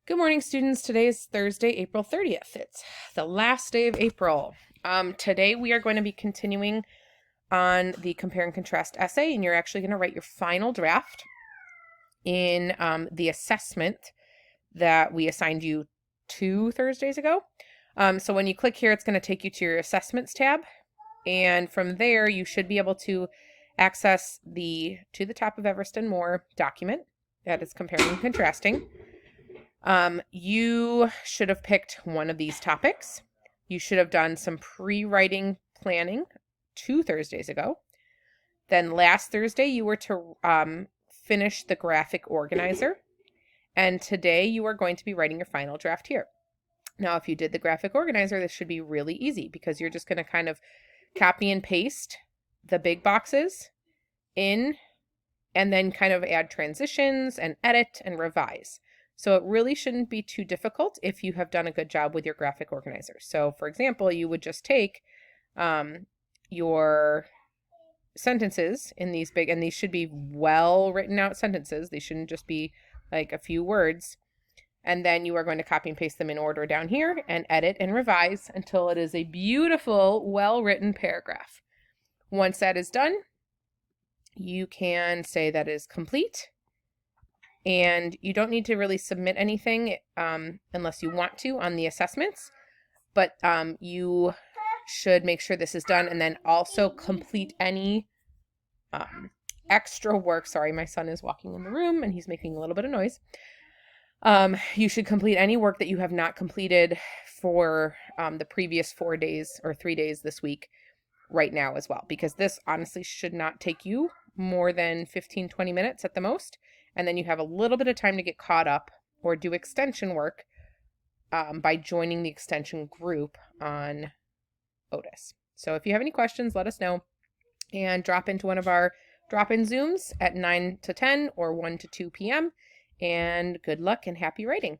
Good morning, students. Today is Thursday, April 30th. It's the last day of April. Today we are going to be continuing on the compare and contrast essay, and you're actually going to write your final draft in the assessment that we assigned you 2 Thursdays ago. So when you click here, it's going to take you to your assessments tab, and from there you should be able to access the To the Top of Everest and More document that is comparing and contrasting. You should have picked one of these topics. You should have done some pre-writing planning 2 Thursdays ago. Then last Thursday, you were to finish the graphic organizer. And today, you are going to be writing your final draft here. Now, if you did the graphic organizer, this should be really easy because you're just going to kind of copy and paste the big boxes in and then kind of add transitions and edit and revise. So it really shouldn't be too difficult if you have done a good job with your graphic organizer. So for example, you would just take your sentences in these big, and these should be well written out sentences. They shouldn't just be like a few words. And then you are going to copy and paste them in order down here and edit and revise until it is a beautiful, well-written paragraph. Once that is done, you can say that is complete. And you don't need to really submit anything unless you want to on the assessments, but you should make sure this is done and then also complete any extra work. Sorry, my son is walking in the room and he's making a little bit of noise. You should complete any work that you have not completed for the previous 4 days or 3 days this week right now as well, because this honestly should not take you more than 15-20 minutes at the most. And then you have a little bit of time to get caught up or do extension work by joining the extension group on Otis. So if you have any questions, let us know and drop into one of our drop-in Zooms at 9 to 10 or 1 to 2 p.m. And good luck and happy writing.